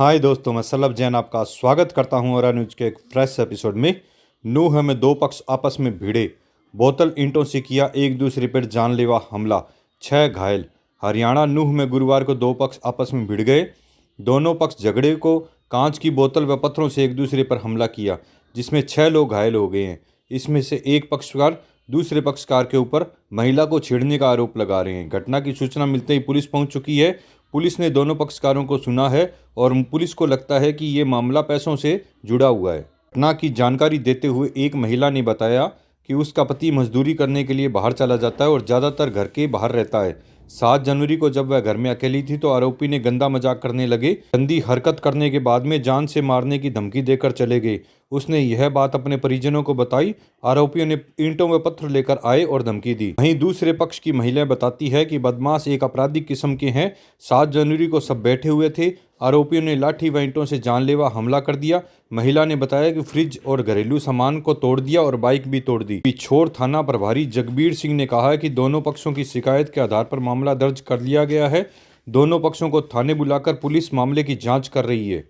हाय दोस्तों, मैं सल्लभ जैन आपका स्वागत करता हूं और न्यूज के एक फ्रेश एपिसोड में। नूंह में दो पक्ष आपस में भिड़े, बोतल ईंटों से किया एक दूसरे पर जानलेवा हमला, 6 घायल। हरियाणा नूंह में गुरुवार को दो पक्ष आपस में भिड़ गए। दोनों पक्ष झगड़े को कांच की बोतल व पत्थरों से एक दूसरे पर हमला किया, जिसमें 6 लोग घायल हो गए हैं। इसमें से एक पक्षकार दूसरे पक्षकार के ऊपर महिला को छेड़ने का आरोप लगा रहे हैं। घटना की सूचना मिलते ही पुलिस पहुंच चुकी है। पुलिस ने दोनों पक्षकारों को सुना है और पुलिस को लगता है कि ये मामला पैसों से जुड़ा हुआ है। घटना की जानकारी देते हुए एक महिला ने बताया कि उसका पति मजदूरी करने के लिए बाहर चला जाता है और ज़्यादातर घर के बाहर रहता है। 7 जनवरी को जब वह घर में अकेली थी तो आरोपी ने गंदा मजाक करने लगे। गंदी हरकत करने के बाद में जान से मारने की धमकी देकर चले गए। उसने यह बात अपने परिजनों को बताई। आरोपियों ने ईंटों व पत्थर लेकर आए और धमकी दी। वहीं दूसरे पक्ष की महिला बताती है कि बदमाश एक आपराधिक किस्म के हैं। 7 जनवरी को सब बैठे हुए थे। आरोपियों ने लाठी व ईंटों से जानलेवा हमला कर दिया। महिला ने बताया कि फ्रिज और घरेलू सामान को तोड़ दिया और बाइक भी तोड़ दी। पिछोर थाना प्रभारी जगबीर सिंह ने कहा कि दोनों पक्षों की शिकायत के आधार पर मामला दर्ज कर लिया गया है। दोनों पक्षों को थाने बुलाकर पुलिस मामले की जांच कर रही है।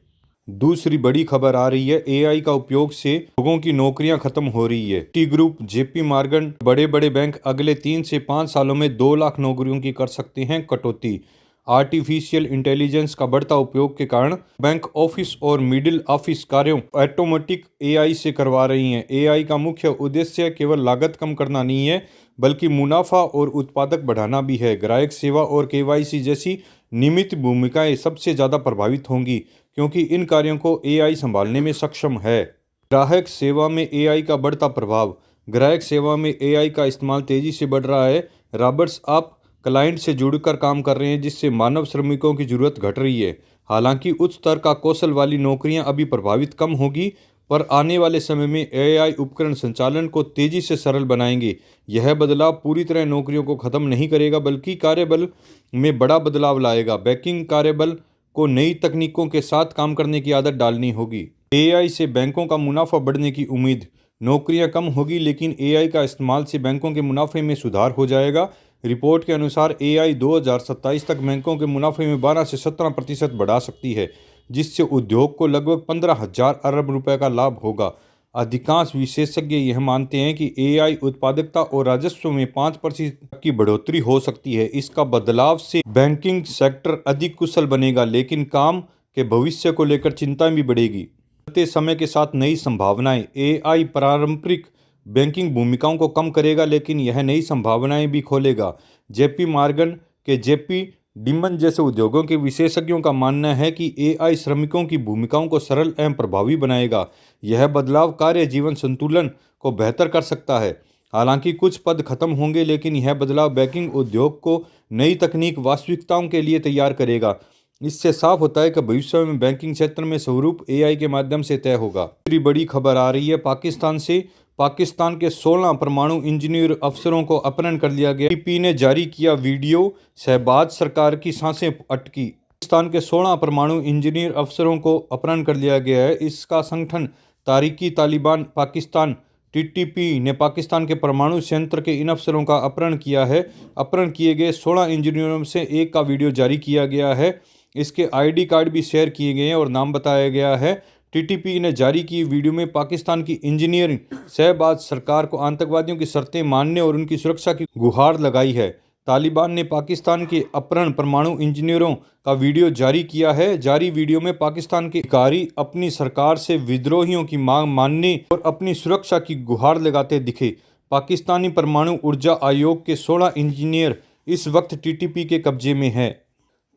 दूसरी बड़ी खबर आ रही है, एआई का उपयोग से लोगों की नौकरियां खत्म हो रही है। टी ग्रुप, जेपी मॉर्गन, बड़े बड़े बैंक अगले 3 से 5 सालों में 2 लाख नौकरियों की कर सकते हैं कटौती। आर्टिफिशियल इंटेलिजेंस का बढ़ता उपयोग के कारण बैंक ऑफिस और मिडिल ऑफिस कार्यों ऑटोमेटिक एआई से करवा रही हैं। एआई का मुख्य उद्देश्य केवल लागत कम करना नहीं है, बल्कि मुनाफा और उत्पादक बढ़ाना भी है। ग्राहक सेवा और केवाईसी जैसी नियमित भूमिकाएं सबसे ज़्यादा प्रभावित होंगी, क्योंकि इन कार्यों को एआई संभालने में सक्षम है। ग्राहक सेवा में एआई का बढ़ता प्रभाव। ग्राहक सेवा में एआई का इस्तेमाल तेजी से बढ़ रहा है। रॉबर्ट्स आप क्लाइंट से जुड़कर काम कर रहे हैं, जिससे मानव श्रमिकों की जरूरत घट रही है। हालांकि उच्च स्तर का कौशल वाली नौकरियां अभी प्रभावित कम होगी, पर आने वाले समय में एआई उपकरण संचालन को तेजी से सरल बनाएंगे। यह बदलाव पूरी तरह नौकरियों को खत्म नहीं करेगा, बल्कि कार्यबल में बड़ा बदलाव लाएगा। बैंकिंग कार्यबल को नई तकनीकों के साथ काम करने की आदत डालनी होगी। एआई से बैंकों का मुनाफा बढ़ने की उम्मीद। नौकरियां कम होगी, लेकिन एआई का इस्तेमाल से बैंकों के मुनाफे में सुधार हो जाएगा। रिपोर्ट के अनुसार एआई 2027 तक बैंकों के मुनाफे में 12 से 17% बढ़ा सकती है, जिससे उद्योग को लगभग 15,000 अरब रुपए का लाभ होगा। अधिकांश विशेषज्ञ यह मानते हैं कि एआई उत्पादकता और राजस्व में 5% तक की बढ़ोतरी हो सकती है। इसका बदलाव से बैंकिंग सेक्टर अधिक कुशल बनेगा, लेकिन काम के भविष्य को लेकर चिंताएं भी बढ़ेगी। बढ़ते समय के साथ नई संभावनाएं। एआई पारंपरिक बैंकिंग भूमिकाओं को कम करेगा, लेकिन यह नई संभावनाएं भी खोलेगा। जेपी मॉर्गन के जेपी डिमन जैसे उद्योगों के विशेषज्ञों का मानना है कि एआई श्रमिकों की भूमिकाओं को सरल एवं प्रभावी बनाएगा। यह बदलाव कार्य जीवन संतुलन को बेहतर कर सकता है। हालांकि कुछ पद खत्म होंगे, लेकिन यह बदलाव बैंकिंग उद्योग को नई तकनीक वास्तविकताओं के लिए तैयार करेगा। इससे साफ होता है कि भविष्य में बैंकिंग क्षेत्र में स्वरूप एआई के माध्यम से तय होगा। दूसरी बड़ी खबर आ रही है पाकिस्तान से। पाकिस्तान के 16 परमाणु इंजीनियर अफसरों को अपहरण कर लिया गया। पीपी ने जारी किया वीडियो, शहबाज सरकार की सांसें अटकी। पाकिस्तान के 16 परमाणु इंजीनियर अफसरों को अपहरण कर लिया गया है। इसका संगठन तारीकी तालिबान पाकिस्तान टीटीपी ने पाकिस्तान के परमाणु संयंत्र के इन अफसरों का अपहरण किया है। अपहरण किए गए 16 इंजीनियरों से एक का वीडियो जारी किया गया है। इसके आईडी कार्ड भी शेयर किए गए हैं और नाम बताया गया है। टीटीपी ने जारी की वीडियो में पाकिस्तान की इंजीनियरिंग शहबाज सरकार को आतंकवादियों की शर्तें मानने और उनकी सुरक्षा की गुहार लगाई है। तालिबान ने पाकिस्तान के अपहरण परमाणु इंजीनियरों का वीडियो जारी किया है। जारी वीडियो में पाकिस्तान के अधिकारी अपनी सरकार से विद्रोहियों की मांग मानने और अपनी सुरक्षा की गुहार लगाते दिखे। पाकिस्तानी परमाणु ऊर्जा आयोग के 16 इंजीनियर इस वक्त टीटीपी के कब्जे में है।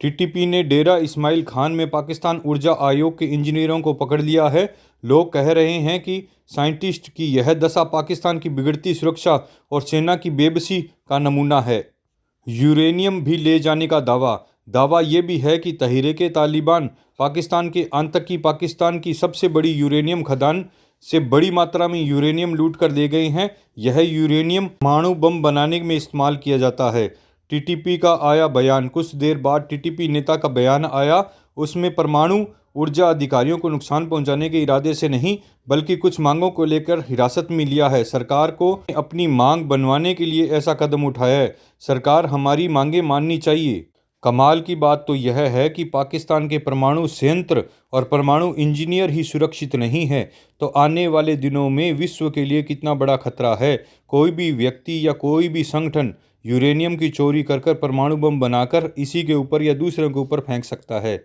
टीटीपी ने डेरा इस्माइल खान में पाकिस्तान ऊर्जा आयोग के इंजीनियरों को पकड़ लिया है। लोग कह रहे हैं कि साइंटिस्ट की यह दशा पाकिस्तान की बिगड़ती सुरक्षा और सेना की बेबसी का नमूना है। यूरेनियम भी ले जाने का दावा यह भी है कि तहरीके तालिबान पाकिस्तान के आतंकी पाकिस्तान की सबसे बड़ी यूरेनियम खदान से बड़ी मात्रा में यूरेनियम लूट कर ले गए हैं। यह यूरेनियम परमाणु बम बनाने में इस्तेमाल किया जाता है। टीटीपी का आया बयान। कुछ देर बाद टीटीपी नेता का बयान आया। उसमें परमाणु ऊर्जा अधिकारियों को नुकसान पहुंचाने के इरादे से नहीं, बल्कि कुछ मांगों को लेकर हिरासत में लिया है। सरकार को अपनी मांग बनवाने के लिए ऐसा कदम उठाया है। सरकार हमारी मांगें माननी चाहिए। कमाल की बात तो यह है कि पाकिस्तान के परमाणु संयंत्र और परमाणु इंजीनियर ही सुरक्षित नहीं है तो आने वाले दिनों में विश्व के लिए कितना बड़ा खतरा है। कोई भी व्यक्ति या कोई भी संगठन यूरेनियम की चोरी कर कर परमाणु बम बनाकर इसी के ऊपर या दूसरों के ऊपर फेंक सकता है।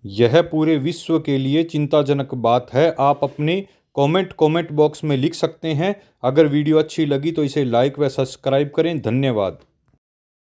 यह पूरे विश्व के लिए चिंताजनक बात है। आप अपने कमेंट बॉक्स में लिख सकते हैं। अगर वीडियो अच्छी लगी तो इसे लाइक व सब्सक्राइब करें। धन्यवाद।